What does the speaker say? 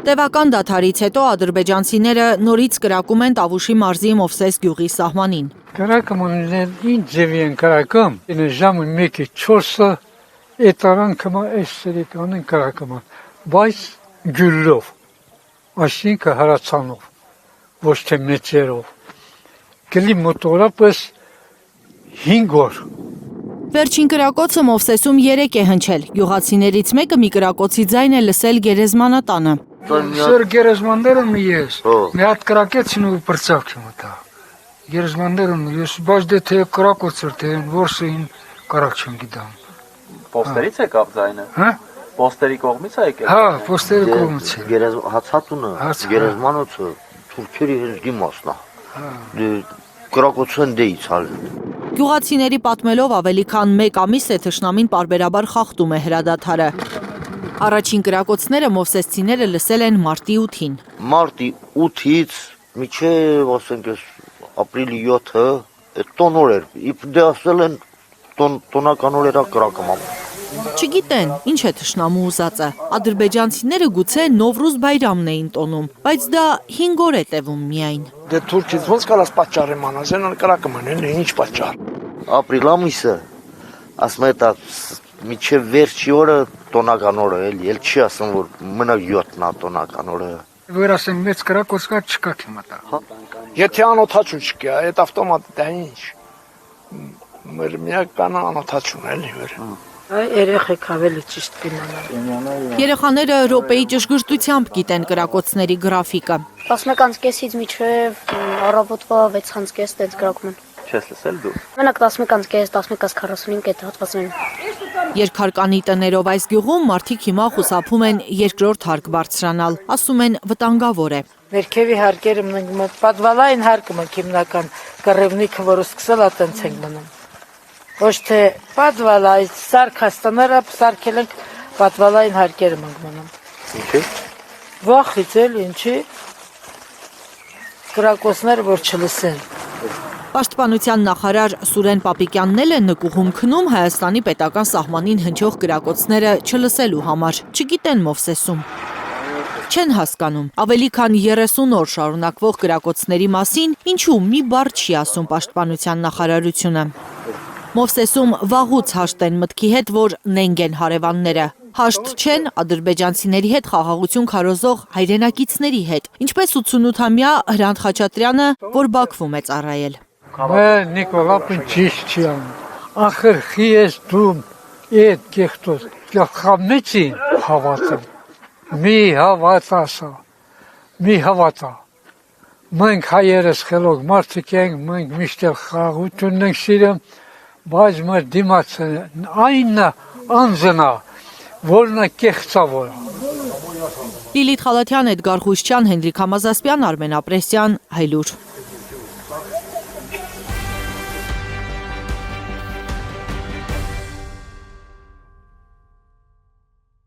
Տևական դադարից հետո ադրբեջանցիները նորից կրակում են Տավուշի մարզի Մովսես գյուղի սահմանին։ Կրակում են ինչ ձևի են կրակում, ժամը 1-4-ը էտարանքը այս սերիկան են կրակում, բայց գյուլով, այսինքն հրացանով, ոչ թե մեծերով, գլի մոտորապես 5 օր։ Վերջին կրակոցը Մովսեսում 3 է հնչել, գյուղացիներից մեկը մի կրակոցի ձայն է լսել գերեզմանատանը։ Սեր գերեզմաններում ես, մի հատ կրակեցին ու պրծավք մտա։ Գերեզմաններում ես, բայց դե թե կրակոց էր, թե որսին կարակ չեմ գիտամ։ Պոստերից է կապ ձայնը։ Հա? Պոստերի կողմից է եկել։ Հա, պոստերի կողմից է։ Հացատունը, գերեզմանոցը, թուրքերի հեզգի մասնա։ Կրակոցն դեից հալ։ Գյուղացիների պատմելով ավելի քան 1 ամիս է թշնամին պարբերաբար խախտում է հրադադարը։ Առաջին կրակոցները մովսեսցիները լսել են մարտի 8-ին։ Մարտի 8-ից մինչև ասենք ապրիլի 7-ը տոն օր էր։ Դե ասել են տոնական օրերա կրակում։ Չգիտեն, ինչ է թշնամու ուզածը։ Ադրբեջանցիները գուցե Նովրուզ Բայրամն էին տոնում, բայց դա 5 օր է տևում միայն։ Դե թուրքից ոնց կարաս պատճառ իմանալ, զենան կրակում են, ինչ պատճառ։ Ապրիլ ամիսը, ասում է դա մինչև վերջի օրը տոնական օրը, էլ չի ասում, որ մնա 7-նա տոնական օրը։ Որ ասեմ մեծ կրակոց կա չկա կմտա։ Եթե անօթաչու չկա, այդ ավտոմատը դա ինչ։ Մեր միակ կանա անօթաչուն էլի վեր։ Երեխեք ավելի ճիշտ կիմանալ։ Երեխաները րոպեի ճշգրտությամբ գիտեն կրակոցների գրաֆիկը։ 11:30-ից մինչև առավոտվա 6:30 տենց կրակում են։ Չես լսել դու։ Մենակ 11:30, 11:45 այդ հատվածներում։ Երկհարկանի տներով այս գյուղում մարդիկ հիմա խուսափում են երկրորդ հարկ բարձրանալ, ասում են վտանգավոր է։ Ներքևի հարկերը մնանք պատվալային հարկը մենք հիմնական կռևնիքը որ սկսել է տենց ենք մնում։ Ոչ թե պատվալա, այս սարքաստաները սարքել ենք պատվալային հարկերը մենք մնում։ Ինչի՞։ Վախից էլ ինչի։ Կրակոցները որ չլսեն։ Պաշտպանության նախարար Սուրեն Պապիկյանն էլ է նկուղում քնում Հայաստանի պետական սահմանին հնչող կրակոցները չլսելու համար, չգիտեն Մովսեսում։ Չեն հասկանում, ավելի քան 30 օր շարունակվող կրակոցների մասին ինչու մի բառ չի ասում պաշտպանության նախարարությունը։ Մովսեսում վաղուց հաշտ են մտքի հետ, որ նենգ են հարևանները։ Հաշտ չեն ադրբեջանցիների հետ խաղաղություն քարոզող հայրենակիցների հետ, ինչպես 88-ամյա Հրանտ Խաչատրյանը, որ Բաքվում է ծառայել։ Նիկոլապն ճիշտ չի անում։ Ախր խի ես դու այդ կեղտոց, կեղխամեցին հավատում։ Մի հավատասա, մի հավատա։ Մենք հայերս խելոք մարդիկ ենք, մենք միշտ խաղաղությունն ենք սիրում, բայց մեր դիմացը այնը անձնա, որն է կեղծավոր։ Լիլիթ Խալաթյան, Էդգար Խուշչյան, Հենրիկ Համազասպյան, Արմեն Ապրեսյան, Հայլուր։